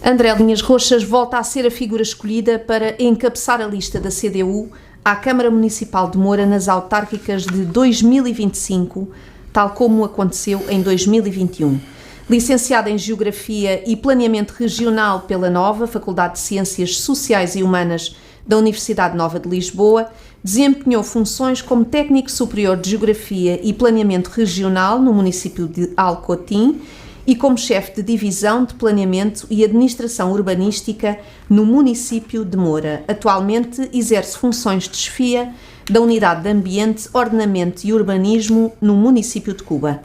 André Linhas Roxas volta a ser a figura escolhida para encabeçar a lista da CDU à Câmara Municipal de Moura nas autárquicas de 2025, tal como aconteceu em 2021. Licenciada em Geografia e Planeamento Regional pela Nova Faculdade de Ciências Sociais e Humanas da Universidade Nova de Lisboa, desempenhou funções como técnico superior de Geografia e Planeamento Regional no município de Alcotim e como chefe de divisão de Planeamento e Administração Urbanística no município de Moura. Atualmente exerce funções de chefia da Unidade de Ambiente, Ordenamento e Urbanismo no município de Cuba.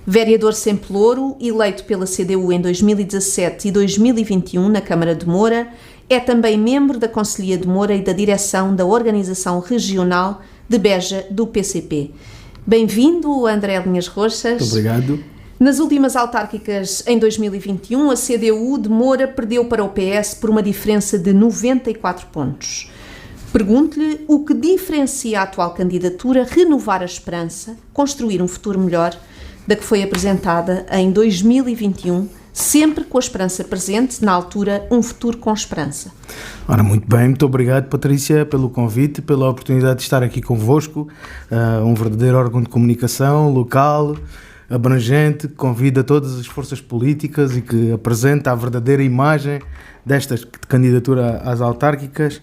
Vereador sem pelouro, eleito pela CDU em 2017 e 2021 na Câmara de Moura, é também membro da Conselhia de Moura e da direção da Organização Regional de Beja do PCP. Bem-vindo, André Linhas Roxas. Muito obrigado. Nas últimas autárquicas em 2021, a CDU de Moura perdeu para o PS por uma diferença de 94 pontos. Pergunto-lhe o que diferencia a atual candidatura Renovar a Esperança, construir um futuro melhor, da que foi apresentada em 2021, sempre com a esperança presente, na altura, um futuro com esperança. Ora, muito bem, muito obrigado, Patrícia, pelo convite, pela oportunidade de estar aqui convosco, um verdadeiro órgão de comunicação local, abrangente, que convida todas as forças políticas e que apresenta a verdadeira imagem desta candidatura às autárquicas.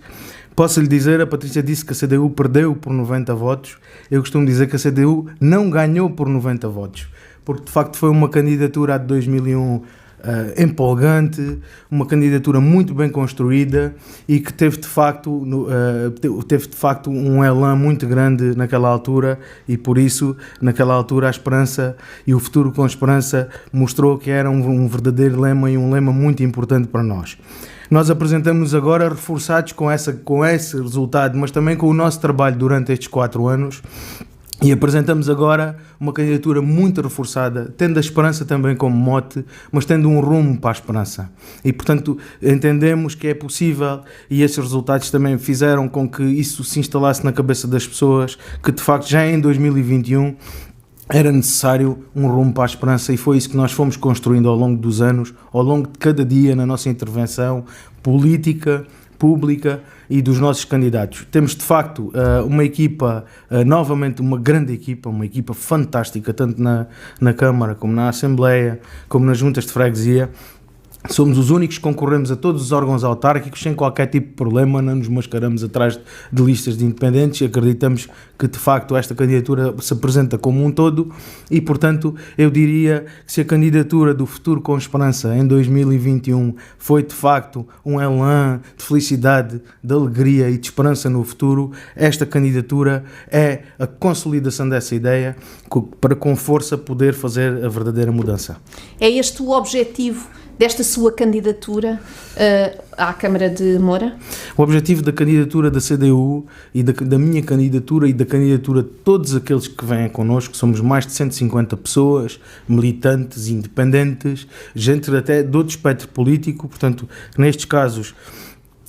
Posso lhe dizer, a Patrícia disse que a CDU perdeu por 90 votos, eu costumo dizer que a CDU não ganhou por 90 votos, porque de facto foi uma candidatura de 2001 empolgante, uma candidatura muito bem construída e que teve de facto um elan muito grande naquela altura, e por isso naquela altura a esperança e o futuro com esperança mostrou que era um verdadeiro lema e um lema muito importante para nós. Nós apresentamos agora reforçados com esse resultado, mas também com o nosso trabalho durante estes 4 anos, e apresentamos agora uma candidatura muito reforçada, tendo a esperança também como mote, mas tendo um rumo para a esperança. E, portanto, entendemos que é possível, e esses resultados também fizeram com que isso se instalasse na cabeça das pessoas, que de facto já em 2021 era necessário um rumo para a esperança, e foi isso que nós fomos construindo ao longo dos anos, ao longo de cada dia na nossa intervenção política, pública e dos nossos candidatos. Temos de facto uma equipa, novamente uma grande equipa, uma equipa fantástica, tanto na Câmara como na Assembleia, como nas juntas de freguesia. Somos os únicos que concorremos a todos os órgãos autárquicos sem qualquer tipo de problema, não nos mascaramos atrás de listas de independentes e acreditamos que de facto esta candidatura se apresenta como um todo, e portanto eu diria que se a candidatura do Futuro com Esperança em 2021 foi de facto um elan de felicidade, de alegria e de esperança no futuro, esta candidatura é a consolidação dessa ideia para com força poder fazer a verdadeira mudança. É este o objetivo desta sua candidatura à Câmara de Moura? O objetivo da candidatura da CDU e da minha candidatura e da candidatura de todos aqueles que vêm connosco, somos mais de 150 pessoas, militantes, independentes, gente até de outro espectro político, portanto, nestes casos,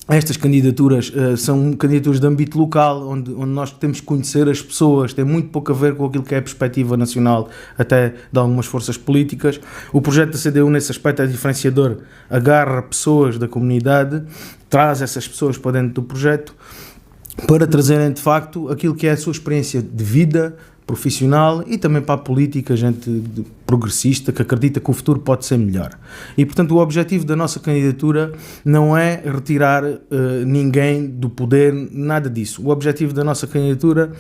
estas candidaturas são candidaturas de âmbito local, onde nós temos que conhecer as pessoas, tem muito pouco a ver com aquilo que é a perspectiva nacional, até de algumas forças políticas. O projeto da CDU nesse aspecto é diferenciador, agarra pessoas da comunidade, traz essas pessoas para dentro do projeto, para trazerem de facto aquilo que é a sua experiência de vida profissional e também para a política, gente progressista que acredita que o futuro pode ser melhor. E portanto o objetivo da nossa candidatura não é retirar ninguém do poder, nada disso. O objetivo da nossa candidatura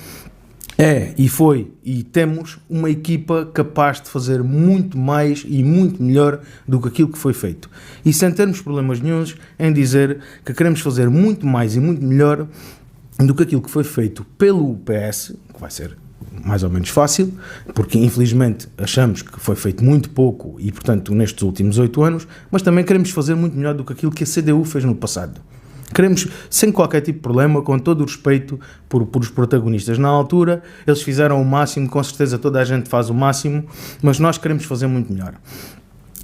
é, e foi, e temos uma equipa capaz de fazer muito mais e muito melhor do que aquilo que foi feito. E sem termos problemas nenhuns em dizer que queremos fazer muito mais e muito melhor do que aquilo que foi feito pelo PS, que vai ser mais ou menos fácil, porque infelizmente achamos que foi feito muito pouco e portanto nestes últimos 8 anos, mas também queremos fazer muito melhor do que aquilo que a CDU fez no passado. Queremos, sem qualquer tipo de problema, com todo o respeito por os protagonistas. Na altura, eles fizeram o máximo, com certeza toda a gente faz o máximo, mas nós queremos fazer muito melhor.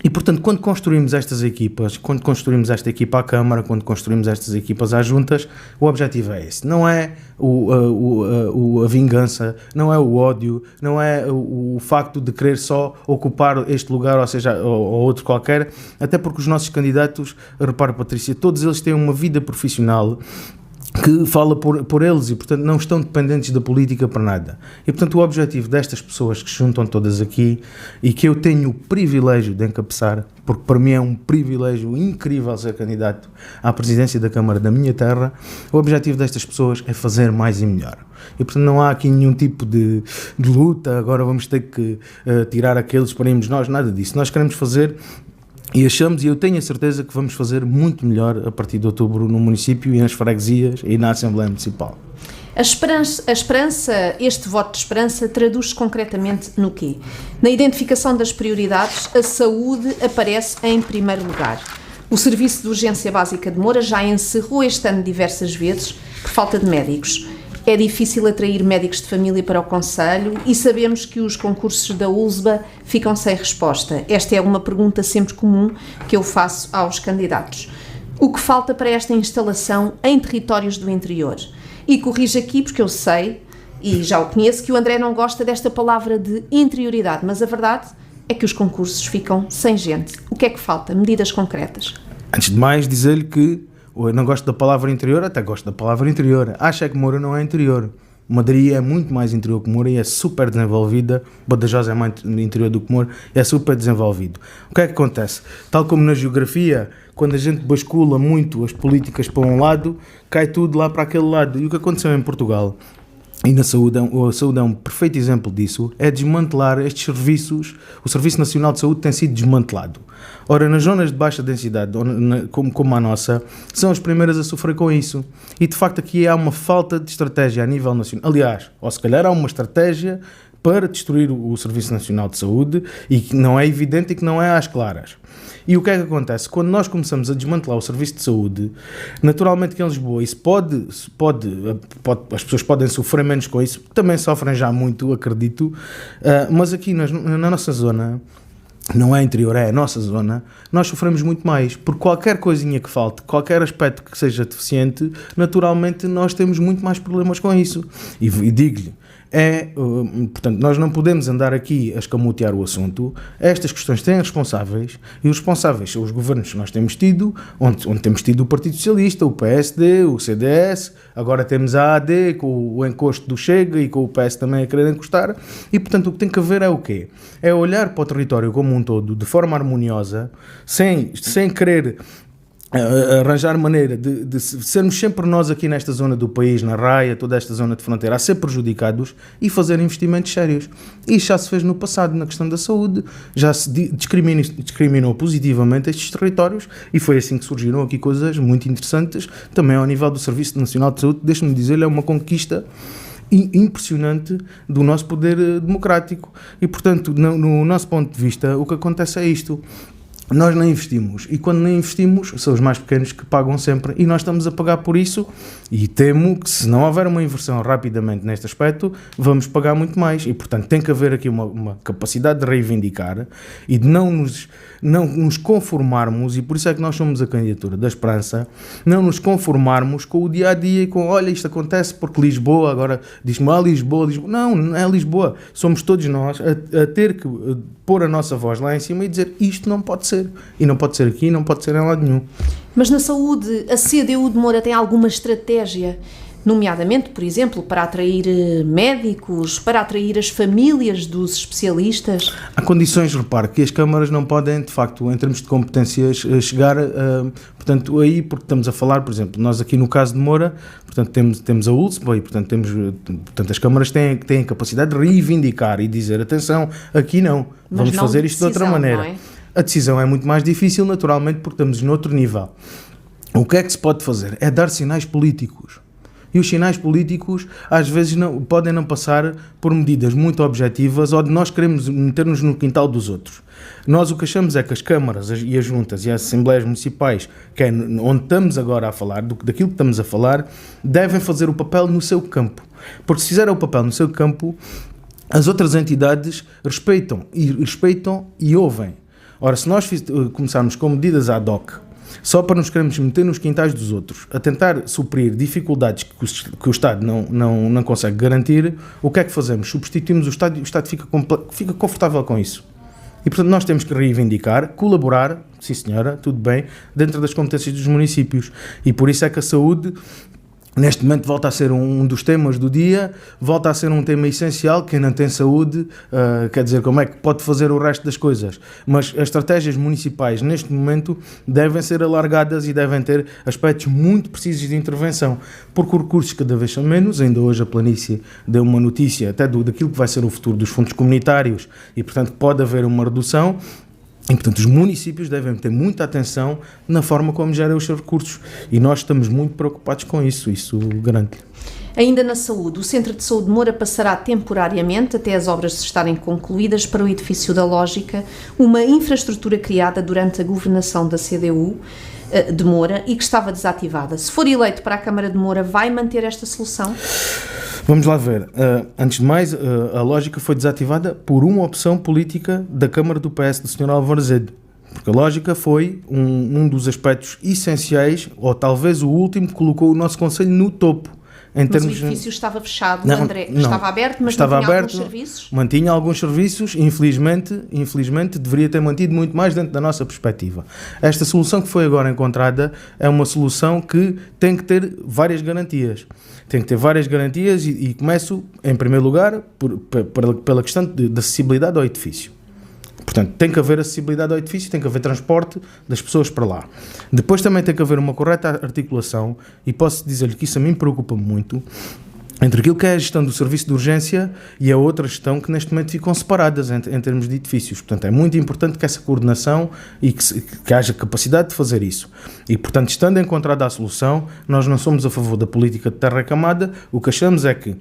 E, portanto, quando construímos estas equipas, quando construímos esta equipa à Câmara, quando construímos estas equipas às juntas, o objetivo é esse. Não é a vingança, não é o ódio, não é o facto de querer só ocupar este lugar, ou seja, ou outro qualquer, até porque os nossos candidatos, repara, Patrícia, todos eles têm uma vida profissional que fala por eles e, portanto, não estão dependentes da política para nada. E, portanto, o objetivo destas pessoas que se juntam todas aqui e que eu tenho o privilégio de encabeçar, porque para mim é um privilégio incrível ser candidato à presidência da Câmara da minha terra, o objetivo destas pessoas é fazer mais e melhor. E, portanto, não há aqui nenhum tipo de luta, agora vamos ter que tirar aqueles para irmos nós, nada disso. Nós queremos fazer... E achamos, e eu tenho a certeza que vamos fazer muito melhor a partir de outubro no município e nas freguesias e na Assembleia Municipal. A esperança, este voto de esperança, traduz-se concretamente no quê? Na identificação das prioridades, a saúde aparece em primeiro lugar. O Serviço de Urgência Básica de Moura já encerrou este ano diversas vezes por falta de médicos. É difícil atrair médicos de família para o concelho e sabemos que os concursos da ULSBA ficam sem resposta. Esta é uma pergunta sempre comum que eu faço aos candidatos. O que falta para esta instalação em territórios do interior? E corrijo aqui, porque eu sei, e já o conheço, que o André não gosta desta palavra de interioridade, mas a verdade é que os concursos ficam sem gente. O que é que falta? Medidas concretas. Antes de mais, dizer-lhe que eu não gosto da palavra interior, até gosto da palavra interior. Acho que Moura não é interior. Madrid é muito mais interior que Moura e é super desenvolvida. Badajoz é mais interior do que Moura, é super desenvolvido. O que é que acontece? Tal como na geografia, quando a gente bascula muito as políticas para um lado, cai tudo lá para aquele lado. E o que aconteceu em Portugal e na saúde, a saúde é um perfeito exemplo disso, é desmantelar estes serviços. O Serviço Nacional de Saúde tem sido desmantelado. Ora, nas zonas de baixa densidade, como a nossa, são as primeiras a sofrer com isso. E, de facto, aqui há uma falta de estratégia a nível nacional. Aliás, ou se calhar há uma estratégia para destruir o Serviço Nacional de Saúde e que não é evidente e que não é às claras. E o que é que acontece? Quando nós começamos a desmantelar o Serviço de Saúde, naturalmente que em Lisboa isso as pessoas podem sofrer menos com isso, também sofrem já muito, acredito, mas aqui na nossa zona, não é interior, é a nossa zona, nós sofremos muito mais, por qualquer coisinha que falte, qualquer aspecto que seja deficiente, naturalmente nós temos muito mais problemas com isso. E digo-lhe, portanto, nós não podemos andar aqui a escamotear o assunto. Estas questões têm responsáveis, e os responsáveis são os governos que nós temos tido, onde temos tido o Partido Socialista, o PSD, o CDS, agora temos a AD com o encosto do Chega e com o PS também a querer encostar, e portanto o que tem que haver é o quê? É olhar para o território como um todo, de forma harmoniosa, sem querer arranjar maneira de sermos sempre nós aqui nesta zona do país, na Raia, toda esta zona de fronteira, a ser prejudicados e fazer investimentos sérios. Isso já se fez no passado na questão da saúde, já se discriminou positivamente estes territórios e foi assim que surgiram aqui coisas muito interessantes, também ao nível do Serviço Nacional de Saúde. Deixe-me dizer, é uma conquista impressionante do nosso poder democrático e, portanto, no nosso ponto de vista, o que acontece é isto. Nós não investimos, e quando não investimos são os mais pequenos que pagam sempre, e nós estamos a pagar por isso, e temo que se não houver uma inversão rapidamente neste aspecto, vamos pagar muito mais, e portanto tem que haver aqui uma capacidade de reivindicar e de não nos conformarmos, e por isso é que nós somos a candidatura da esperança, não nos conformarmos com o dia-a-dia e com, olha, isto acontece porque Lisboa, agora diz-me, Lisboa, não é Lisboa, somos todos nós a ter que pôr a nossa voz lá em cima e dizer, isto não pode ser. E não pode ser aqui, não pode ser em lado nenhum. Mas na saúde, a CDU de Moura tem alguma estratégia, nomeadamente, por exemplo, para atrair médicos, para atrair as famílias dos especialistas? Há condições, repare, que as câmaras não podem, de facto, em termos de competências, chegar, portanto, aí, porque estamos a falar, por exemplo, nós aqui no caso de Moura, portanto, temos a ULSBA e, portanto, as câmaras têm a capacidade de reivindicar e dizer, atenção, aqui não, vamos fazer isto de outra maneira. Não é? A decisão é muito mais difícil, naturalmente, porque estamos noutro nível. O que é que se pode fazer? É dar sinais políticos. E os sinais políticos, às vezes, podem não passar por medidas muito objetivas ou de nós queremos meter-nos no quintal dos outros. Nós o que achamos é que as câmaras e as juntas e as assembleias municipais, que é onde estamos agora a falar, daquilo que estamos a falar, devem fazer o papel no seu campo. Porque se fizerem o papel no seu campo, as outras entidades respeitam e ouvem. Ora, se nós começarmos com medidas ad hoc, só para nos queremos meter nos quintais dos outros, a tentar suprir dificuldades que o Estado não consegue garantir, o que é que fazemos? Substituímos o Estado e o Estado fica confortável com isso. E, portanto, nós temos que reivindicar, colaborar, sim senhora, tudo bem, dentro das competências dos municípios. E por isso é que a saúde, neste momento, volta a ser um dos temas do dia, volta a ser um tema essencial. Quem não tem saúde, quer dizer, como é que pode fazer o resto das coisas? Mas as estratégias municipais, neste momento, devem ser alargadas e devem ter aspectos muito precisos de intervenção, porque os recursos cada vez são menos. Ainda hoje a Planície deu uma notícia até daquilo que vai ser o futuro dos fundos comunitários e, portanto, pode haver uma redução. E, portanto, os municípios devem ter muita atenção na forma como gerem os seus recursos. E nós estamos muito preocupados com isso garanto-lhe. Ainda na saúde, o Centro de Saúde de Moura passará temporariamente, até as obras estarem concluídas, para o edifício da Lógica, uma infraestrutura criada durante a governação da CDU de Moura e que estava desativada. Se for eleito para a Câmara de Moura, vai manter esta solução? Vamos lá ver. Antes de mais, a Lógica foi desativada por uma opção política da Câmara do PS, do Sr. Álvaro Azevedo. Porque a Lógica foi um dos aspectos essenciais, ou talvez o último, que colocou o nosso Conselho no topo. Mas o edifício estava fechado, André? Estava aberto, mas estava mantinha aberto, alguns serviços? Mantinha alguns serviços, infelizmente deveria ter mantido muito mais dentro da nossa perspectiva. Esta solução que foi agora encontrada é uma solução que tem que ter várias garantias. Tem que ter várias garantias e começo, em primeiro lugar, pela questão de acessibilidade ao edifício. Portanto, tem que haver acessibilidade ao edifício, tem que haver transporte das pessoas para lá. Depois também tem que haver uma correta articulação, e posso dizer-lhe que isso a mim preocupa-me muito, entre aquilo que é a gestão do serviço de urgência e a outra gestão que neste momento ficam separadas em termos de edifícios. Portanto, é muito importante que essa coordenação e que haja capacidade de fazer isso. E, portanto, estando encontrada a solução, nós não somos a favor da política de terra camada. O que achamos é que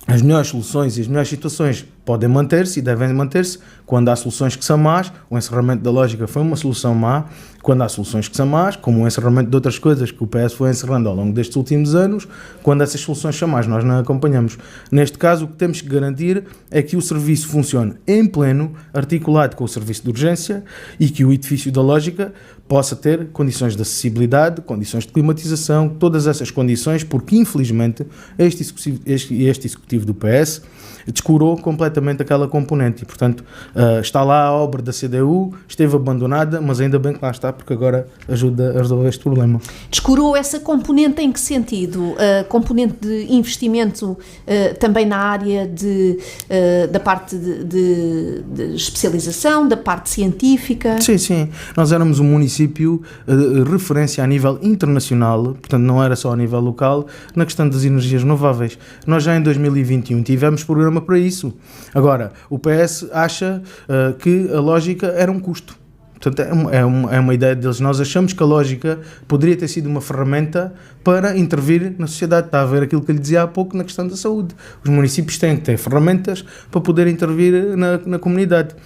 as melhores soluções e as melhores situações podem manter-se e devem manter-se quando há soluções que são más. O encerramento da Lógica foi uma solução má. Quando há soluções que são más, como o encerramento de outras coisas que o PS foi encerrando ao longo destes últimos anos, quando essas soluções são más, nós não acompanhamos. Neste caso, o que temos que garantir é que o serviço funcione em pleno, articulado com o serviço de urgência, e que o edifício da Lógica possa ter condições de acessibilidade, condições de climatização, todas essas condições, porque infelizmente este executivo do PS descurou completamente aquela componente e, portanto, está lá a obra da CDU, esteve abandonada, mas ainda bem que lá está, porque agora ajuda a resolver este problema. Descurou essa componente em que sentido? A componente de investimento também na área da parte de especialização, da parte científica? Sim. Nós éramos um município referência a nível internacional, portanto não era só a nível local, na questão das energias renováveis. Nós já em 2021 tivemos programa para isso. Agora, o PS acha que a Lógica era um custo. Portanto, é uma ideia deles. Nós achamos que a Lógica poderia ter sido uma ferramenta para intervir na sociedade. Está a ver aquilo que eu lhe dizia há pouco na questão da saúde. Os municípios têm que ter ferramentas para poder intervir na comunidade.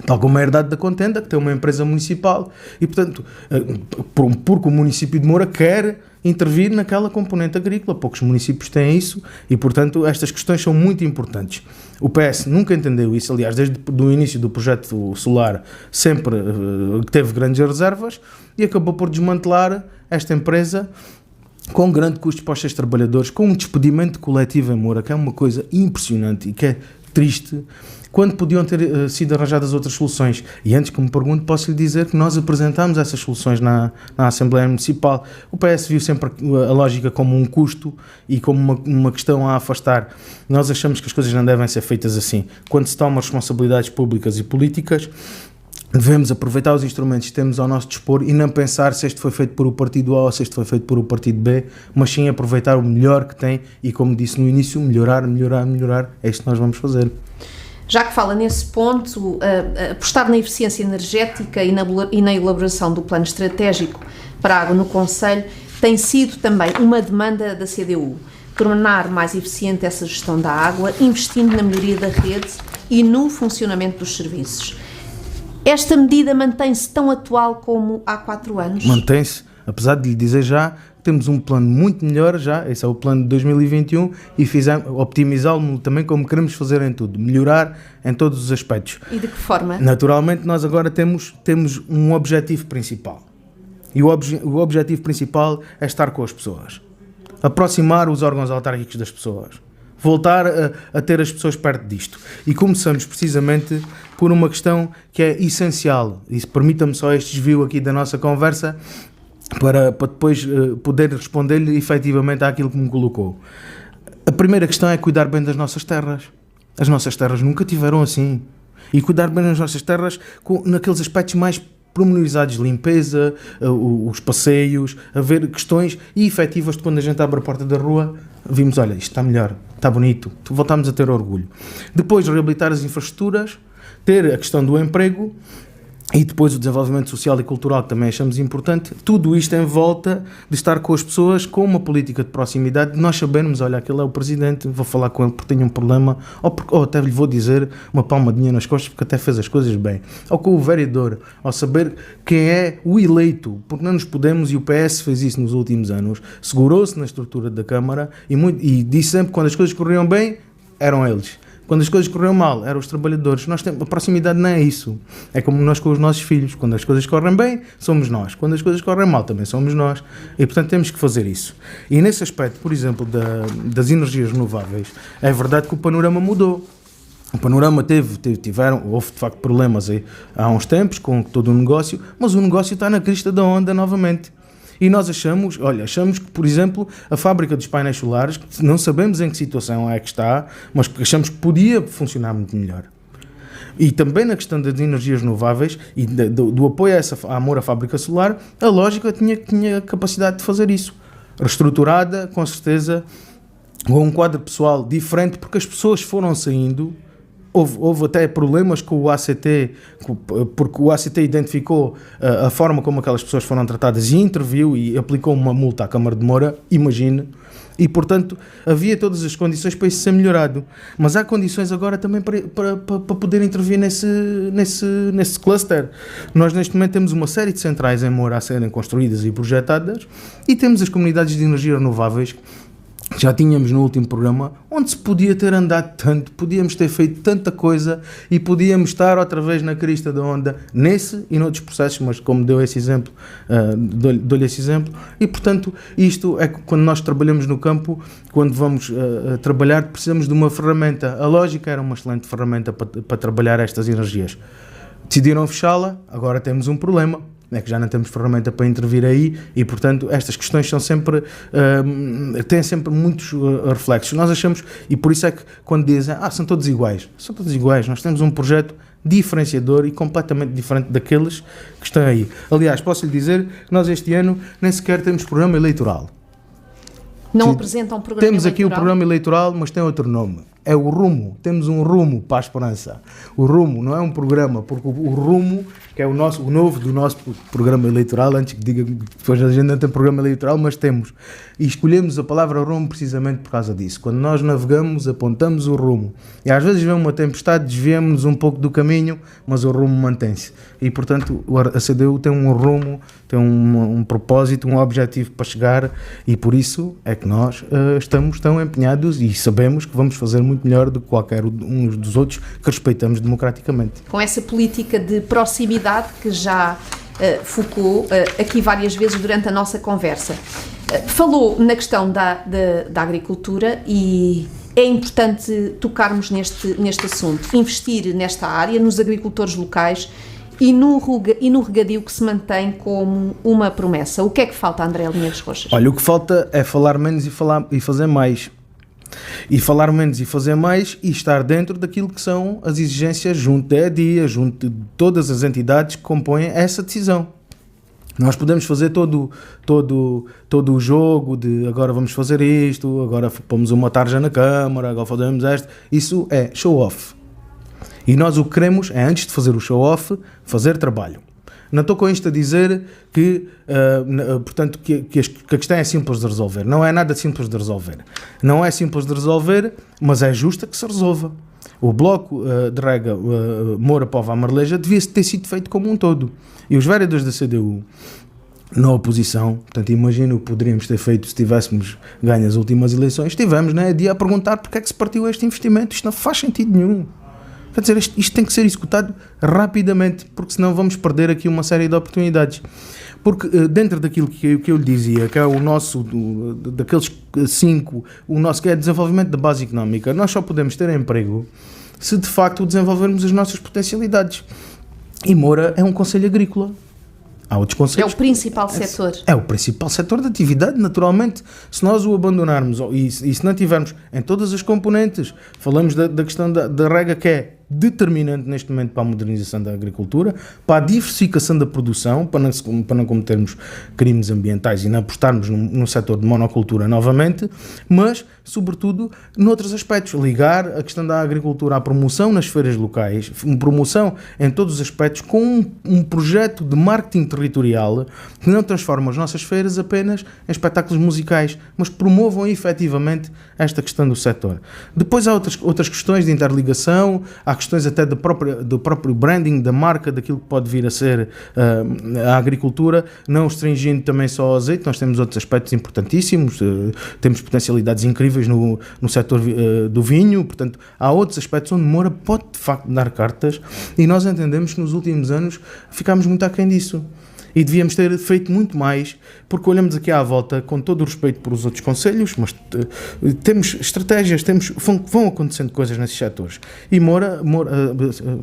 Tal como a Herdade da Contenda, que tem uma empresa municipal e, portanto, porque o município de Moura quer intervir naquela componente agrícola. Poucos municípios têm isso e, portanto, estas questões são muito importantes. O PS nunca entendeu isso, aliás, desde o início do projeto solar sempre teve grandes reservas e acabou por desmantelar esta empresa com grande custo para os seus trabalhadores, com um despedimento coletivo em Moura, que é uma coisa impressionante e que é triste, quando podiam ter sido arranjadas outras soluções. E antes que me pergunte, posso lhe dizer que nós apresentámos essas soluções na Assembleia Municipal. O PS viu sempre a Lógica como um custo e como uma questão a afastar. Nós achamos que as coisas não devem ser feitas assim. Quando se tomam responsabilidades públicas e políticas, devemos aproveitar os instrumentos que temos ao nosso dispor e não pensar se este foi feito por o partido A ou se este foi feito por o partido B, mas sim aproveitar o melhor que tem e, como disse no início, melhorar. É isto que nós vamos fazer. Já que fala nesse ponto, apostar na eficiência energética e na elaboração do plano estratégico para a água no Concelho tem sido também uma demanda da CDU. Tornar mais eficiente essa gestão da água, investindo na melhoria da rede e no funcionamento dos serviços. Esta medida mantém-se tão atual como há 4 anos? Mantém-se, apesar de lhe dizer já que temos um plano muito melhor já, esse é o plano de 2021, e optimizá-lo também como queremos fazer em tudo, melhorar em todos os aspectos. E de que forma? Naturalmente, nós agora temos um objetivo principal. E o objetivo principal é estar com as pessoas. Aproximar os órgãos autárquicos das pessoas. Voltar a ter as pessoas perto disto. E começamos precisamente por uma questão que é essencial. E permita-me só este desvio aqui da nossa conversa para depois poder responder-lhe efetivamente àquilo que me colocou. A primeira questão é cuidar bem das nossas terras. As nossas terras nunca tiveram assim. E cuidar bem das nossas terras naqueles aspectos mais pormenorizados, limpeza, os passeios, haver questões efetivas de quando a gente abre a porta da rua, vimos, olha, isto está melhor, está bonito, voltamos a ter orgulho. Depois, reabilitar as infraestruturas, ter a questão do emprego e depois o desenvolvimento social e cultural, que também achamos importante. Tudo isto em volta de estar com as pessoas, com uma política de proximidade, de nós sabermos, olha, aquele é o presidente, vou falar com ele porque tenho um problema, ou até lhe vou dizer uma palmadinha nas costas porque até fez as coisas bem. Ou com o vereador, ao saber quem é o eleito, porque não nos podemos, e o PS fez isso nos últimos anos, segurou-se na estrutura da Câmara e disse sempre que quando as coisas corriam bem, eram eles. Quando as coisas correram mal, eram os trabalhadores. A proximidade não é isso. É como nós com os nossos filhos. Quando as coisas correm bem, somos nós. Quando as coisas correm mal, também somos nós. E, portanto, temos que fazer isso. E nesse aspecto, por exemplo, das energias renováveis, é verdade que o panorama mudou. O panorama houve de facto problemas aí há uns tempos com todo o negócio, mas o negócio está na crista da onda novamente. E nós achamos que, por exemplo, a fábrica dos painéis solares, que não sabemos em que situação é que está, mas que achamos que podia funcionar muito melhor. E também na questão das energias renováveis e do apoio a amor à fábrica solar, a lógica tinha capacidade de fazer isso. Reestruturada, com certeza, com um quadro pessoal diferente, porque as pessoas foram saindo. Houve até problemas com o ACT, porque o ACT identificou a forma como aquelas pessoas foram tratadas e interviu e aplicou uma multa à Câmara de Moura, imagine, e portanto havia todas as condições para isso ser melhorado. Mas há condições agora também para poder intervir nesse cluster. Nós neste momento temos uma série de centrais em Moura a serem construídas e projetadas e temos as comunidades de energia renováveis. Já tínhamos no último programa, onde se podia ter andado tanto, podíamos ter feito tanta coisa e podíamos estar outra vez na crista da onda, nesse e noutros processos, mas como deu esse exemplo, dou-lhe esse exemplo, e portanto isto é quando nós trabalhamos no campo, quando vamos trabalhar, precisamos de uma ferramenta. A lógica era uma excelente ferramenta para trabalhar estas energias. Decidiram fechá-la, agora temos um problema. É que já não temos ferramenta para intervir aí e, portanto, estas questões são sempre, têm sempre muitos reflexos. Nós achamos, e por isso é que quando dizem, são todos iguais, nós temos um projeto diferenciador e completamente diferente daqueles que estão aí. Aliás, posso lhe dizer que nós este ano nem sequer temos programa eleitoral. Não apresentam um programa eleitoral? Temos aqui o programa eleitoral, mas tem outro nome. É o Rumo. Temos um rumo para a esperança. O Rumo não é um programa, porque o Rumo, que é o novo do nosso programa eleitoral, antes que diga que depois a gente não tem programa eleitoral, mas temos. E escolhemos a palavra rumo precisamente por causa disso. Quando nós navegamos, apontamos o rumo. E às vezes vem uma tempestade, desviamos-nos um pouco do caminho, mas o rumo mantém-se. E, portanto, a CDU tem um rumo, tem um propósito, um objetivo para chegar, e por isso é que nós estamos tão empenhados e sabemos que vamos fazer muito melhor do que qualquer um dos outros que respeitamos democraticamente. Com essa política de proximidade que já focou aqui várias vezes durante a nossa conversa. Falou na questão da agricultura e é importante tocarmos neste assunto, investir nesta área, nos agricultores locais e no regadio que se mantém como uma promessa. O que é que falta, André Linhares Roxas? Olha, o que falta é falar menos e fazer mais. E falar menos e fazer mais e estar dentro daquilo que são as exigências junto da EDIA, junto de todas as entidades que compõem essa decisão. Nós podemos fazer todo o jogo de agora vamos fazer isto, agora pomos uma tarja na Câmara, agora fazemos isto. Isso é show-off. E nós o que queremos é, antes de fazer o show-off, fazer trabalho. Não estou com isto a dizer que, portanto, que a questão é simples de resolver. Não é nada simples de resolver. Não é simples de resolver, mas é justa que se resolva. O bloco de rega Moura, Póvoa, Marleja devia ter sido feito como um todo. E os vereadores da CDU na oposição. Portanto, imagino o que poderíamos ter feito se tivéssemos ganho as últimas eleições. Estivemos, né, dia a perguntar porque é que se partiu este investimento. Isto não faz sentido nenhum. Quer dizer, isto tem que ser executado rapidamente, porque senão vamos perder aqui uma série de oportunidades. Porque dentro daquilo que eu lhe dizia, que é o nosso, daqueles 5, o nosso que é desenvolvimento da base económica, nós só podemos ter emprego se de facto desenvolvermos as nossas potencialidades. E Moura é um concelho agrícola. Há outros concelhos. É o principal setor. É o principal setor de atividade, naturalmente. Se nós o abandonarmos e se não tivermos em todas as componentes, falamos da questão da rega, que é determinante neste momento para a modernização da agricultura, para a diversificação da produção, para não cometermos crimes ambientais e não apostarmos num setor de monocultura novamente, mas, sobretudo, noutros aspectos. Ligar a questão da agricultura à promoção nas feiras locais, promoção em todos os aspectos, com um projeto de marketing territorial que não transforma as nossas feiras apenas em espetáculos musicais, mas promovam efetivamente esta questão do setor. Depois há outras questões de interligação, há questões até do próprio branding da marca, daquilo que pode vir a ser a agricultura, não restringindo também só ao azeite. Nós temos outros aspectos importantíssimos, temos potencialidades incríveis no setor do vinho, portanto há outros aspectos onde Moura pode de facto dar cartas, e nós entendemos que nos últimos anos ficámos muito aquém disso. E devíamos ter feito muito mais, porque olhamos aqui à volta, com todo o respeito por os outros concelhos, mas temos estratégias, vão acontecendo coisas nesses setores. E Moura,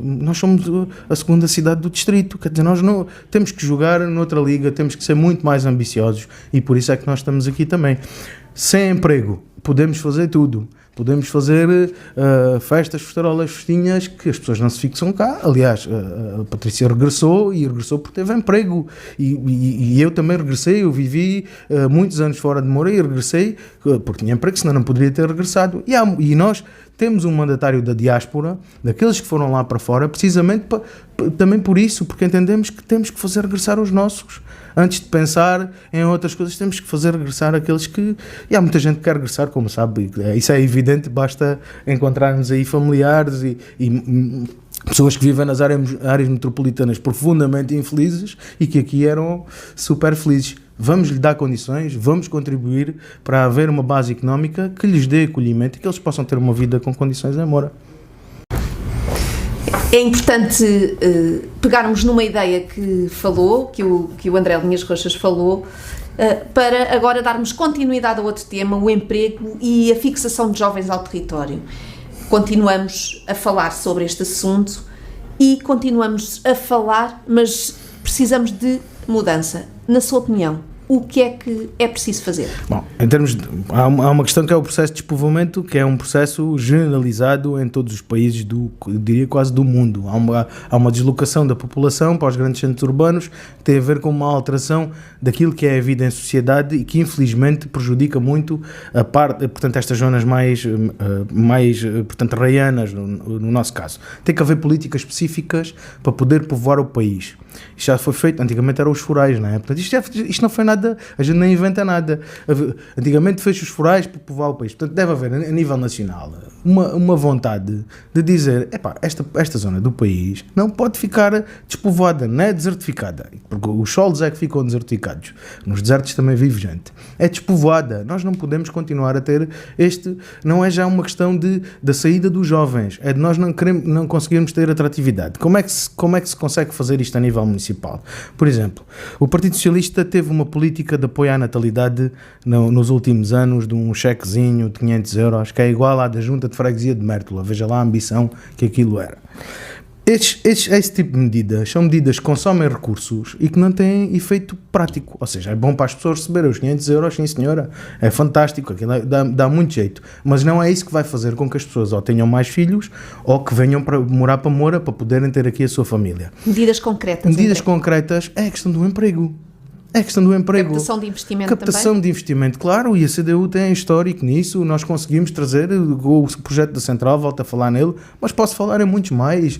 nós somos a segunda cidade do distrito, quer dizer, nós não temos que jogar noutra liga, temos que ser muito mais ambiciosos, e por isso é que nós estamos aqui também. Sem emprego, podemos fazer tudo. Podemos fazer festas, festarolas, festinhas, que as pessoas não se fixam cá. Aliás, a Patrícia regressou porque teve emprego. E eu também regressei, eu vivi muitos anos fora de Moura e regressei porque tinha emprego, senão não poderia ter regressado. E nós temos um mandatário da diáspora, daqueles que foram lá para fora, precisamente também por isso, porque entendemos que temos que fazer regressar os nossos. Antes de pensar em outras coisas, temos que fazer regressar aqueles que... E há muita gente que quer regressar, como sabe, isso é evidente, basta encontrarmos aí familiares e pessoas que vivem nas áreas metropolitanas profundamente infelizes e que aqui eram super felizes. Vamos lhe dar condições, vamos contribuir para haver uma base económica que lhes dê acolhimento e que eles possam ter uma vida com condições em Moura. É importante pegarmos numa ideia que falou, que o André Linhas Roxas falou, para agora darmos continuidade a outro tema, o emprego e a fixação de jovens ao território. Continuamos a falar sobre este assunto e continuamos a falar, mas precisamos de mudança. Na sua opinião, o que é preciso fazer? Bom, em termos de, há uma questão que é o processo de despovoamento, que é um processo generalizado em todos os países eu diria quase do mundo. Há uma deslocação da população para os grandes centros urbanos, que tem a ver com uma alteração daquilo que é a vida em sociedade e que infelizmente prejudica muito portanto, estas zonas mais portanto, raianas, no nosso caso. Tem que haver políticas específicas para poder povoar o país. Isto já foi feito, antigamente eram os forais, não é? Portanto, isto não foi nada, a gente nem inventa nada. Antigamente fez os forais para povoar o país. Portanto, deve haver, a nível nacional, uma vontade de dizer, esta zona do país não pode ficar despovoada, não é desertificada, porque os solos é que ficam desertificados. Nos desertos também vive gente. É despovoada. Nós não podemos continuar a ter não é já uma questão da saída dos jovens, é de nós não conseguirmos ter atratividade. Como é que se consegue fazer isto a nível municipal? Por exemplo, o Partido Socialista teve uma política de apoio à natalidade nos últimos anos de um chequezinho de 500 euros, que é igual à da Junta de Freguesia de Mértola. Veja lá a ambição que aquilo era. Esse tipo de medidas são medidas que consomem recursos e que não têm efeito prático. Ou seja, é bom para as pessoas receberem os 500 euros, sim senhora, é fantástico, aquilo dá muito jeito. Mas não é isso que vai fazer com que as pessoas ou tenham mais filhos ou que venham para morar para Moura para poderem ter aqui a sua família. Medidas concretas. Medidas concretas é a questão do emprego. É a questão do emprego. Captação de investimento Captação também? de investimento, claro, e a CDU tem histórico nisso, nós conseguimos trazer o projeto da Central, volto a falar nele, mas posso falar em muitos mais,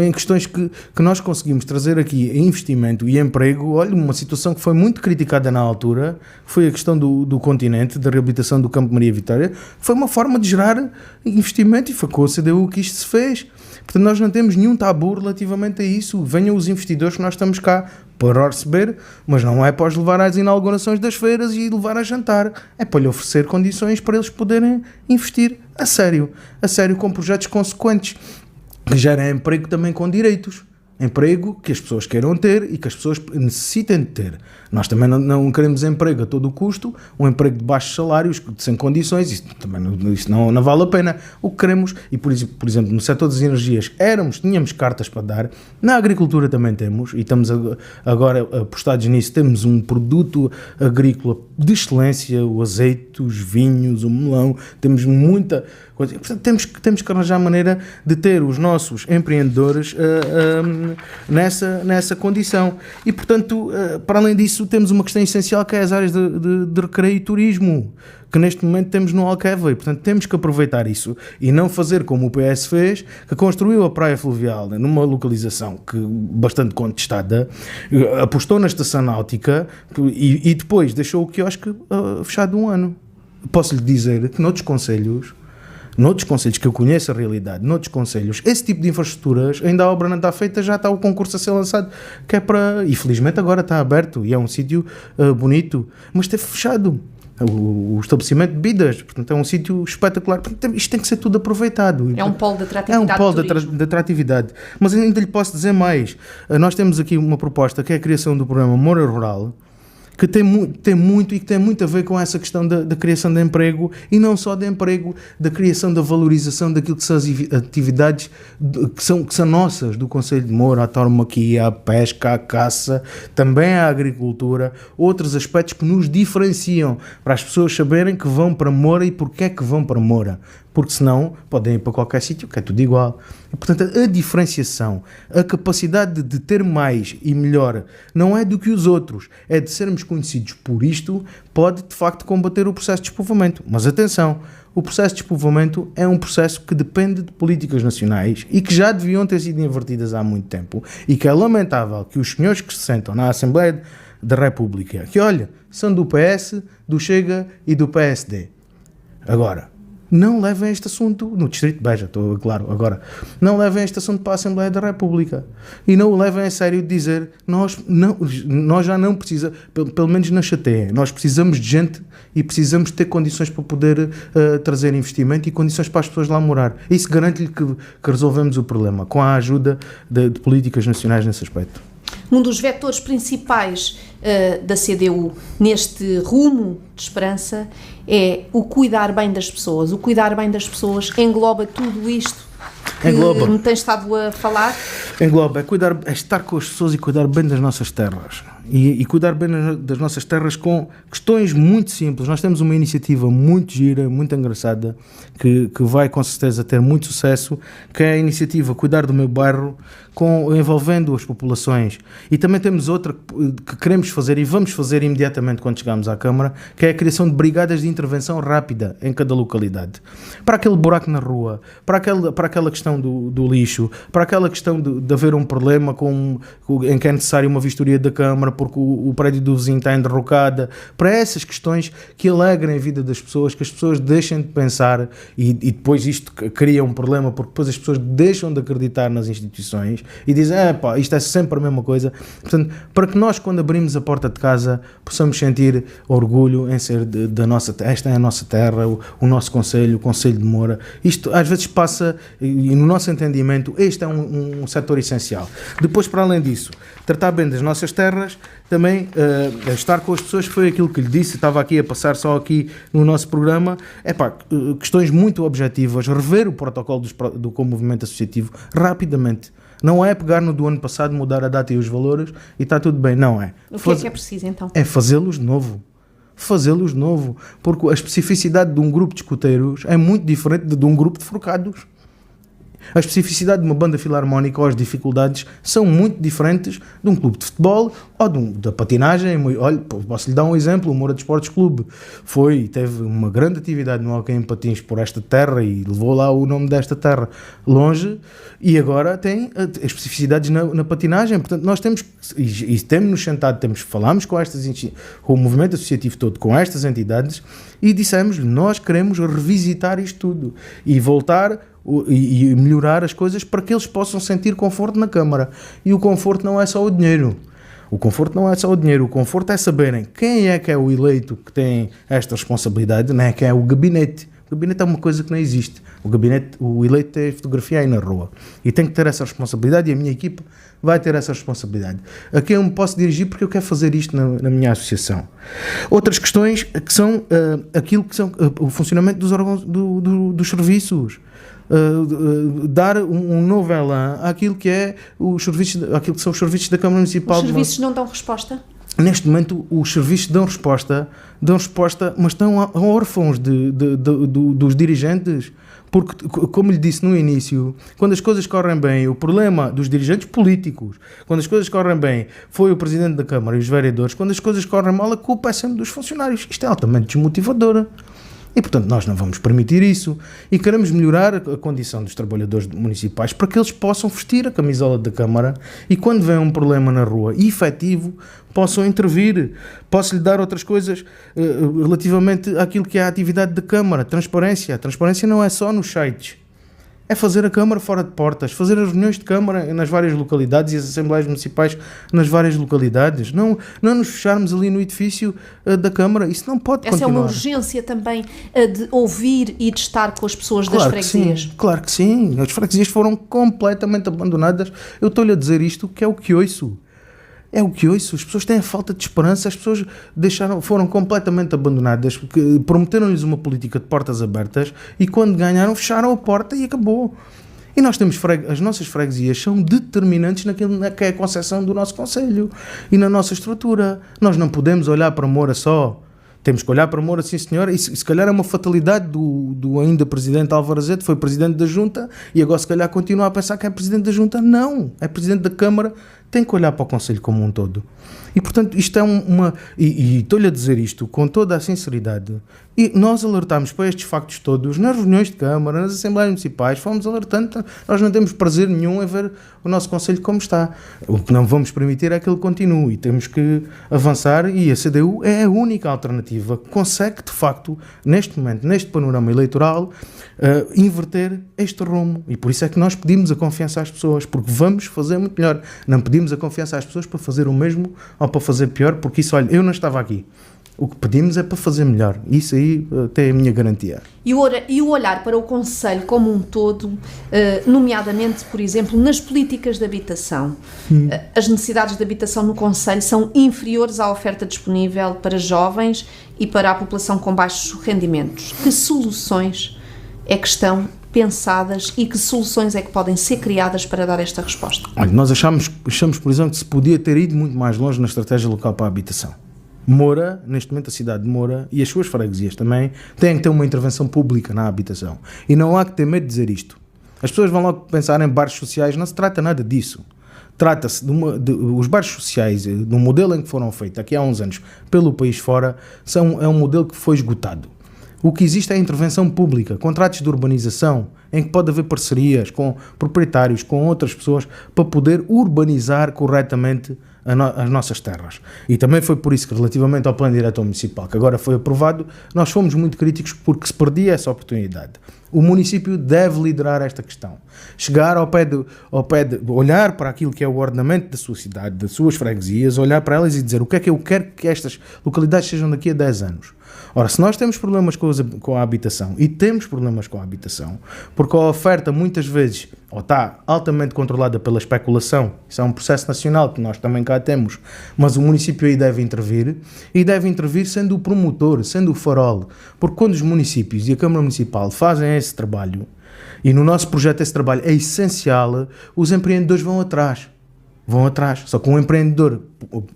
em questões que nós conseguimos trazer aqui investimento e emprego. Olha, uma situação que foi muito criticada na altura, foi a questão do continente, da reabilitação do Campo Maria Vitória, foi uma forma de gerar investimento e foi com a CDU que isto se fez. Portanto, nós não temos nenhum tabu relativamente a isso. Venham os investidores que nós estamos cá para receber, mas não é para os levar às inaugurações das feiras e levar a jantar. É para lhe oferecer condições para eles poderem investir a sério com projetos consequentes, que gerem emprego também com direitos. Emprego que as pessoas queiram ter e que as pessoas necessitem de ter. Nós também não queremos emprego a todo o custo, um emprego de baixos salários, sem condições, isso também não vale a pena. O que queremos, e por exemplo, no setor das energias, tínhamos cartas para dar, na agricultura também temos, e estamos agora apostados nisso, temos um produto agrícola de excelência, o azeite, os vinhos, o melão, temos muita coisa. Portanto, temos que arranjar maneira de ter os nossos empreendedores nessa condição. E, portanto, para além disso, temos uma questão essencial que é as áreas de recreio e turismo, que neste momento temos no Alqueva, e portanto temos que aproveitar isso e não fazer como o PS fez, que construiu a praia fluvial numa localização bastante contestada, apostou na estação náutica e depois deixou o quiosque fechado um ano. Posso-lhe dizer que noutros concelhos que eu conheço a realidade, noutros concelhos, esse tipo de infraestruturas, ainda a obra não está feita, já está o concurso a ser lançado, que é para... E felizmente agora está aberto e é um sítio bonito, mas esteve fechado. O estabelecimento de bebidas, portanto é um sítio espetacular. Portanto, isto tem que ser tudo aproveitado. É um polo de atratividade. É um polo de atratividade. Mas ainda lhe posso dizer mais. Nós temos aqui uma proposta que é a criação do programa Moura Rural, que tem muito e que tem muito a ver com essa questão da criação de emprego, e não só de emprego, da criação, da valorização daquilo que são as atividades que são nossas, do Concelho de Moura, a tauromaquia, a pesca, a caça, também a agricultura, outros aspectos que nos diferenciam, para as pessoas saberem que vão para Moura e porque é que vão para Moura. Porque senão podem ir para qualquer sítio, que é tudo igual. E, portanto, a diferenciação, a capacidade de ter mais e melhor, não é do que os outros, é de sermos conhecidos por isto, pode de facto combater o processo de despovoamento. Mas atenção, o processo de despovoamento é um processo que depende de políticas nacionais e que já deviam ter sido invertidas há muito tempo, e que é lamentável que os senhores que se sentam na Assembleia da República, que olha, são do PS, do Chega e do PSD. Agora, não levem este assunto, no Distrito de Beja, estou claro, agora, não levem este assunto para a Assembleia da República e não o levem a sério de dizer, nós já não precisamos, pelo menos não chateiem, nós precisamos de gente e precisamos ter condições para poder trazer investimento e condições para as pessoas lá morar. Isso garante-lhe que resolvemos o problema, com a ajuda de políticas nacionais nesse aspecto. Um dos vetores principais da CDU neste rumo de esperança é o cuidar bem das pessoas. O cuidar bem das pessoas engloba tudo isto que me tens estado a falar? Engloba, é estar com as pessoas e cuidar bem das nossas terras. E cuidar bem das nossas terras com questões muito simples. Nós temos uma iniciativa muito gira, muito engraçada, que vai com certeza ter muito sucesso, que é a iniciativa Cuidar do Meu Bairro, envolvendo as populações. E também temos outra que queremos fazer e vamos fazer imediatamente quando chegarmos à Câmara, que é a criação de brigadas de intervenção rápida em cada localidade. Para aquele buraco na rua, para aquela questão do lixo, para aquela questão de haver um problema em que é necessário uma vistoria da Câmara porque o prédio do vizinho está enderrocado, para essas questões que alegrem a vida das pessoas, que as pessoas deixem de pensar e depois isto cria um problema, porque depois as pessoas deixam de acreditar nas instituições e dizem, isto é sempre a mesma coisa. Portanto, para que nós, quando abrimos a porta de casa, possamos sentir orgulho em ser da nossa terra. Esta é a nossa terra, o nosso concelho, o Concelho de Moura. Isto às vezes passa, e no nosso entendimento, este é um setor essencial. Depois, para além disso, tratar bem das nossas terras, também estar com as pessoas, foi aquilo que lhe disse, estava aqui a passar só aqui no nosso programa, questões muito objetivas, rever o protocolo do movimento associativo rapidamente. Não é pegar no do ano passado, mudar a data e os valores e está tudo bem, não é. O que é preciso então? É fazê-los de novo. Porque a especificidade de um grupo de escuteiros é muito diferente de um grupo de forcados. A especificidade de uma banda filarmónica ou as dificuldades são muito diferentes de um clube de futebol ou da patinagem. Olha, posso lhe dar um exemplo, o Moura Desportos Clube teve uma grande atividade no hóquei em patins por esta terra e levou lá o nome desta terra longe, e agora tem especificidades na patinagem. Portanto, nós temos nos sentado, falámos com o movimento associativo todo, com estas entidades, e dissemos, nós queremos revisitar isto tudo e voltar e melhorar as coisas para que eles possam sentir conforto na Câmara. E o conforto não é só o dinheiro. O conforto não é só o dinheiro, o conforto é saberem quem é que é o eleito que tem esta responsabilidade, não é quem é o gabinete. O gabinete é uma coisa que não existe. O eleito tem fotografia aí na rua e tem que ter essa responsabilidade, e a minha equipa vai ter essa responsabilidade. A quem eu me posso dirigir porque eu quero fazer isto na minha associação. Outras questões que são aquilo que são o funcionamento dos órgãos dos serviços. Dar um novo elan àquilo que é aquilo que são os serviços da Câmara Municipal. Os serviços não dão resposta? Neste momento os serviços dão resposta, mas estão órfãos dos dirigentes, porque, como lhe disse no início, quando as coisas correm bem, o problema dos dirigentes políticos, quando as coisas correm bem, foi o Presidente da Câmara e os vereadores, quando as coisas correm mal, a culpa é sempre dos funcionários. Isto é altamente desmotivador. E, portanto, nós não vamos permitir isso e queremos melhorar a condição dos trabalhadores municipais para que eles possam vestir a camisola da Câmara e, quando vem um problema na rua efetivo, possam intervir. Posso-lhe dar outras coisas relativamente àquilo que é a atividade da Câmara. Transparência. A transparência não é só nos sites. É fazer a Câmara fora de portas, fazer as reuniões de Câmara nas várias localidades e as Assembleias Municipais nas várias localidades. Não nos fecharmos ali no edifício da Câmara. Isso não pode continuar. Essa é uma urgência também de ouvir e de estar com as pessoas das freguesias. Claro que sim. As freguesias foram completamente abandonadas. Eu estou-lhe a dizer isto que é o que ouço. É o que ouço. As pessoas têm a falta de esperança, as pessoas foram completamente abandonadas, prometeram-lhes uma política de portas abertas e quando ganharam fecharam a porta e acabou. E nós temos as nossas freguesias são determinantes naquilo que é a concepção do nosso concelho e na nossa estrutura. Nós não podemos olhar para Moura só. Temos que olhar para Moura, sim senhora, e se calhar é uma fatalidade do ainda Presidente Álvaro Azevedo, foi Presidente da Junta, e agora se calhar continua a pensar que é Presidente da Junta. Não, é Presidente da Câmara, tem que olhar para o Conselho como um todo. E portanto isto é e estou-lhe a dizer isto com toda a sinceridade, e nós alertámos para estes factos todos nas reuniões de Câmara, nas Assembleias Municipais, fomos alertando, nós não temos prazer nenhum em ver o nosso Conselho como está. O que não vamos permitir é que ele continue e temos que avançar, e a CDU é a única alternativa que consegue de facto, neste momento, neste panorama eleitoral, inverter este rumo, e por isso é que nós pedimos a confiança às pessoas, porque vamos fazer muito melhor. Não pedimos a confiança às pessoas para fazer o mesmo ou para fazer pior, porque isso, olha, eu não estava aqui. O que pedimos é para fazer melhor. Isso aí tem a minha garantia. E o olhar para o Conselho como um todo, nomeadamente, por exemplo, nas políticas de habitação. As necessidades de habitação no Conselho são inferiores à oferta disponível para jovens e para a população com baixos rendimentos. Que soluções é que estão pensadas e que soluções é que podem ser criadas para dar esta resposta? Olha, nós achamos, por exemplo, que se podia ter ido muito mais longe na estratégia local para a habitação. Moura, neste momento a cidade de Moura e as suas freguesias também têm que ter uma intervenção pública na habitação. E não há que ter medo de dizer isto. As pessoas vão logo pensar em bairros sociais, não se trata nada disso. Trata-se os bairros sociais, do modelo em que foram feitos aqui há uns anos pelo país fora, é um modelo que foi esgotado. O que existe é a intervenção pública, contratos de urbanização, em que pode haver parcerias com proprietários, com outras pessoas, para poder urbanizar corretamente as nossas terras. E também foi por isso que, relativamente ao plano diretor municipal, que agora foi aprovado, nós fomos muito críticos porque se perdia essa oportunidade. O município deve liderar esta questão. Chegar ao pé de olhar para aquilo que é o ordenamento da sua cidade, das suas freguesias, olhar para elas e dizer o que é que eu quero que estas localidades sejam daqui a 10 anos. Ora, se nós temos problemas com a habitação, e temos problemas com a habitação, porque a oferta muitas vezes ou está altamente controlada pela especulação, isso é um processo nacional que nós também cá temos, mas o município aí deve intervir, e deve intervir sendo o promotor, sendo o farol, porque quando os municípios e a Câmara Municipal fazem esse trabalho, e no nosso projeto esse trabalho é essencial, os empreendedores vão atrás. Só que um empreendedor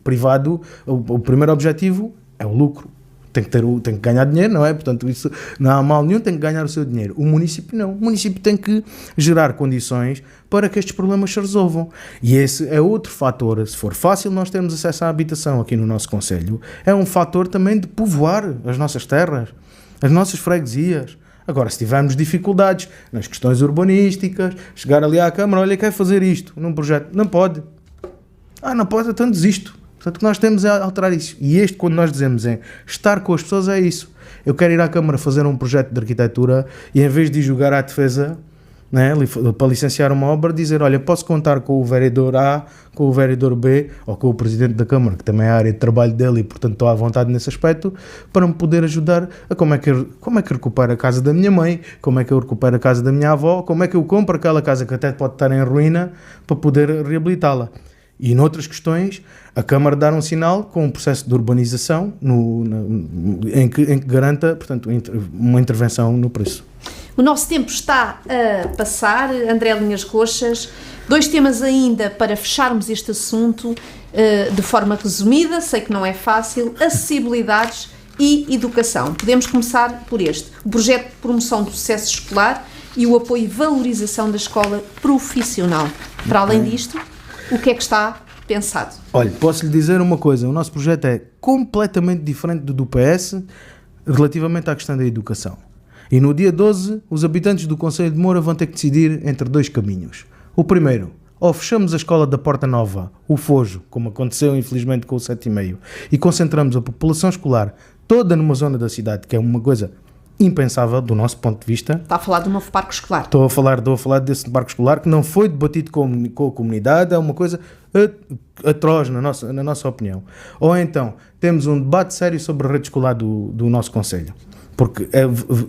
privado, o primeiro objetivo é o lucro. Tem que ganhar dinheiro, não é? Portanto, isso não há mal nenhum, tem que ganhar o seu dinheiro. O município não. O município tem que gerar condições para que estes problemas se resolvam. E esse é outro fator. Se for fácil nós termos acesso à habitação aqui no nosso concelho, é um fator também de povoar as nossas terras, as nossas freguesias. Agora, se tivermos dificuldades nas questões urbanísticas, chegar ali à Câmara, olha, quer fazer isto num projeto, não pode. Não pode, então desisto. Portanto, o que nós temos é alterar isso. E quando nós dizemos estar com as pessoas, é isso. Eu quero ir à Câmara fazer um projeto de arquitetura e, em vez de jogar à defesa, né, para licenciar uma obra, dizer, olha, posso contar com o vereador A, com o vereador B, ou com o presidente da Câmara, que também é a área de trabalho dele e, portanto, estou à vontade nesse aspecto, para me poder ajudar a como é que recupero a casa da minha mãe, como é que eu recupero a casa da minha avó, como é que eu compro aquela casa que até pode estar em ruína para poder reabilitá-la. E noutras questões, a Câmara dar um sinal com um processo de urbanização em que garanta, portanto, uma intervenção no preço. O nosso tempo está a passar, André Linhas Roxas. 2 temas ainda para fecharmos este assunto de forma resumida, sei que não é fácil: acessibilidades e educação. Podemos começar por este: o projeto de promoção do sucesso escolar e o apoio e valorização da escola profissional. Para além disto, o que é que está pensado? Olha, posso lhe dizer uma coisa: o nosso projeto é completamente diferente do PS relativamente à questão da educação. E no dia 12, os habitantes do Concelho de Moura vão ter que decidir entre 2 caminhos. O primeiro, ou fechamos a escola da Porta Nova, o Fojo, como aconteceu infelizmente com o 7,5, e concentramos a população escolar toda numa zona da cidade, que é uma coisa impensável do nosso ponto de vista. Está a falar de um novo parque escolar. Estou a falar desse parque escolar que não foi debatido com a comunidade, é uma coisa atroz na nossa opinião. Ou então, temos um debate sério sobre a rede escolar do nosso concelho. Porque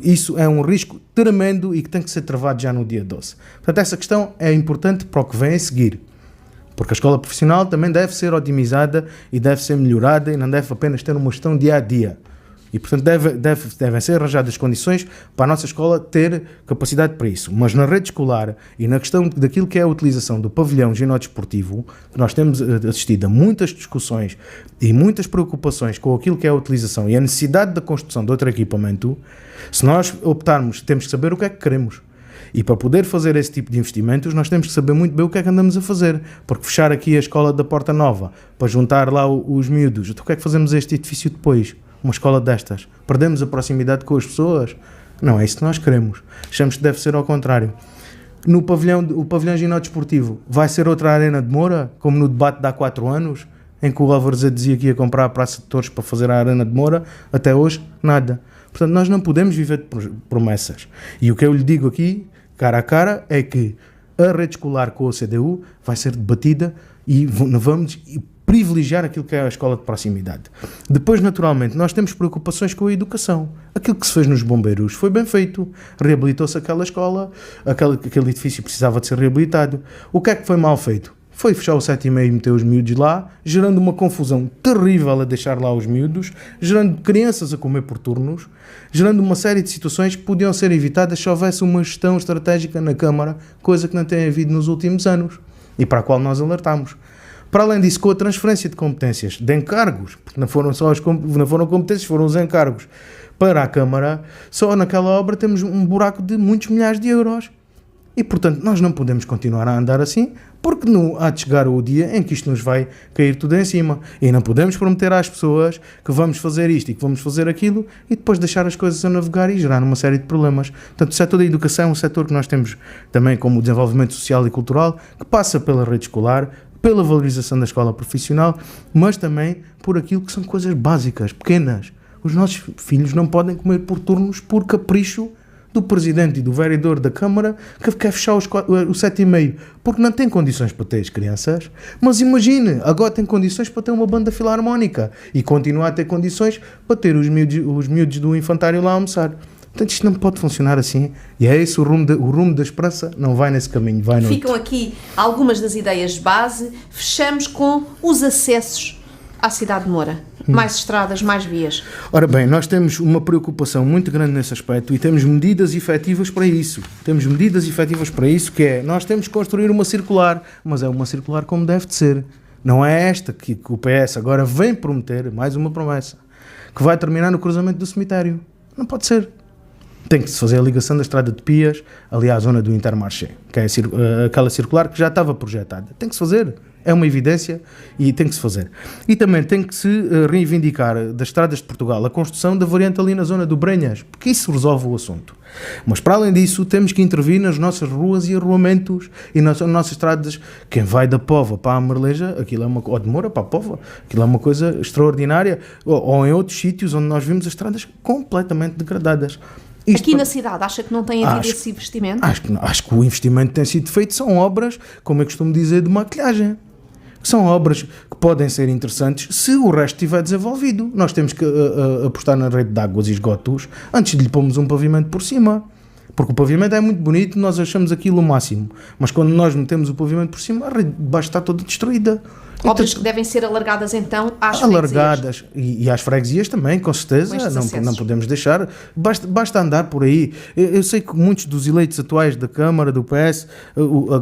isso é um risco tremendo e que tem que ser travado já no dia 12. Portanto, essa questão é importante para o que vem a seguir. Porque a escola profissional também deve ser otimizada e deve ser melhorada e não deve apenas ter uma gestão dia a dia. E, portanto, devem ser arranjadas condições para a nossa escola ter capacidade para isso. Mas na rede escolar e na questão daquilo que é a utilização do pavilhão ginódesportivo, nós temos assistido a muitas discussões e muitas preocupações com aquilo que é a utilização e a necessidade da construção de outro equipamento. Se nós optarmos, temos que saber o que é que queremos. E para poder fazer esse tipo de investimentos, nós temos que saber muito bem o que é que andamos a fazer. Porque fechar aqui a escola da Porta Nova, para juntar lá os miúdos, então o que é que fazemos a este edifício depois? Uma escola destas, perdemos a proximidade com as pessoas? Não é isso que nós queremos. Achamos que deve ser ao contrário. O pavilhão ginódesportivo vai ser outra arena de Moura, como no debate de há 4 anos, em que o Álvares dizia que ia comprar a Praça de Torres para fazer a arena de Moura. Até hoje, nada. Portanto, nós não podemos viver de promessas. E o que eu lhe digo aqui, cara a cara, é que a rede escolar com a CDU vai ser debatida e vamos privilegiar aquilo que é a escola de proximidade. Depois, naturalmente, nós temos preocupações com a educação. Aquilo que se fez nos bombeiros foi bem feito. Reabilitou-se aquela escola, aquele edifício precisava de ser reabilitado. O que é que foi mal feito? Foi fechar o 7,5 e meter os miúdos lá, gerando uma confusão terrível a deixar lá os miúdos, gerando crianças a comer por turnos, gerando uma série de situações que podiam ser evitadas se houvesse uma gestão estratégica na Câmara, coisa que não tem havido nos últimos anos e para a qual nós alertamos. Para além disso, com a transferência de competências, de encargos, porque não foram competências, foram os encargos para a Câmara, só naquela obra temos um buraco de muitos milhares de euros. E, portanto, nós não podemos continuar a andar assim, porque há de chegar o dia em que isto nos vai cair tudo em cima. E não podemos prometer às pessoas que vamos fazer isto e que vamos fazer aquilo e depois deixar as coisas a navegar e gerar uma série de problemas. Portanto, o setor da educação é um setor que nós temos também como o desenvolvimento social e cultural, que passa pela rede escolar, pela valorização da escola profissional, mas também por aquilo que são coisas básicas, pequenas. Os nossos filhos não podem comer por turnos por capricho do presidente e do vereador da Câmara que quer fechar o 7,5 porque não tem condições para ter as crianças. Mas imagine, agora tem condições para ter uma banda filarmónica e continua a ter condições para ter os miúdos do infantário lá a almoçar. Portanto, isto não pode funcionar assim. E é esse o rumo da esperança, não vai nesse caminho, vai no outro. Ficam aqui algumas das ideias de base. Fechamos com os acessos à cidade de Moura. Mais estradas, mais vias. Ora bem, nós temos uma preocupação muito grande nesse aspecto e temos medidas efetivas para isso. Que é, nós temos que construir uma circular, mas é uma circular como deve de ser. Não é esta que o PS agora vem prometer, mais uma promessa, que vai terminar no cruzamento do cemitério. Não pode ser. Tem que se fazer a ligação da estrada de Pias ali à zona do Intermarché, que é aquela circular que já estava projetada. Tem que se fazer, é uma evidência e tem que se fazer. E também tem que se reivindicar das estradas de Portugal a construção da variante ali na zona do Brenhas, porque isso resolve o assunto. Mas para além disso temos que intervir nas nossas ruas e arruamentos e nas nossas estradas. Quem vai da Póvoa para a Merleja, aquilo é ou de Moura para a Póvoa, aquilo é uma coisa extraordinária, ou em outros sítios onde nós vimos as estradas completamente degradadas. Aqui na cidade, acha que não tem havido esse investimento? Acho que o investimento que tem sido feito são obras, como eu costumo dizer, de maquilhagem. São obras que podem ser interessantes se o resto estiver desenvolvido. Nós temos que apostar na rede de águas e esgotos antes de lhe pormos um pavimento por cima. Porque o pavimento é muito bonito, nós achamos aquilo o máximo. Mas quando nós metemos o pavimento por cima, a rede de baixo está toda destruída. Obras que devem ser alargadas então às alargadas freguesias. E às freguesias também, com certeza, não podemos deixar, basta andar por aí. Eu sei que muitos dos eleitos atuais da Câmara, do PS,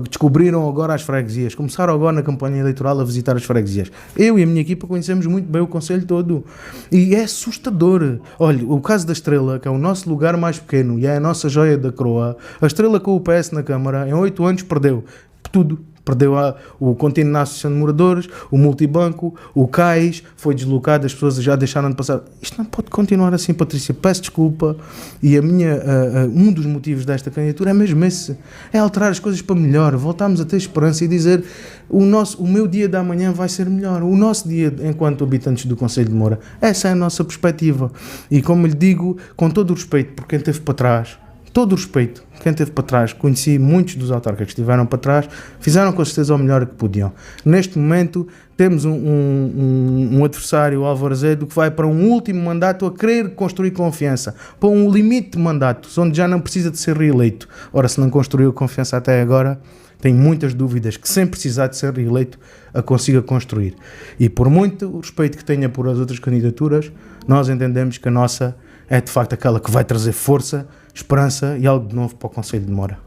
descobriram agora as freguesias, começaram agora na campanha eleitoral a visitar as freguesias. Eu e a minha equipa conhecemos muito bem o concelho todo e é assustador. Olha, o caso da Estrela, que é o nosso lugar mais pequeno e é a nossa joia da coroa, a Estrela com o PS na Câmara, em 8 anos perdeu tudo. Perdeu o contínuo na Associação de Moradores, o multibanco, o CAIS, foi deslocado, as pessoas já deixaram de passar. Isto não pode continuar assim, Patrícia, peço desculpa. E um dos motivos desta candidatura é mesmo esse, é alterar as coisas para melhor, voltarmos a ter esperança e dizer o meu dia da manhã vai ser melhor, o nosso dia enquanto habitantes do Concelho de Moura. Essa é a nossa perspectiva. E como lhe digo, com todo o respeito por quem esteve para trás, todo o respeito, quem esteve para trás, conheci muitos dos autarcas que estiveram para trás, fizeram com certeza o melhor que podiam. Neste momento temos um adversário, o Álvaro Azevedo, que vai para um último mandato a querer construir confiança, para um limite de mandatos, onde já não precisa de ser reeleito. Ora, se não construiu confiança até agora, tenho muitas dúvidas que sem precisar de ser reeleito a consiga construir. E por muito respeito que tenha por as outras candidaturas, nós entendemos que a nossa é de facto aquela que vai trazer força, esperança e algo de novo para o Concelho de Moura.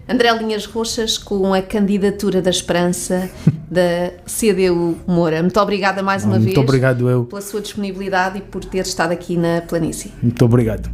André Linhas Roxas, com a candidatura da esperança da CDU Moura. Muito obrigada mais uma vez. Muito obrigado eu. Pela sua disponibilidade e por ter estado aqui na Planície. Muito obrigado.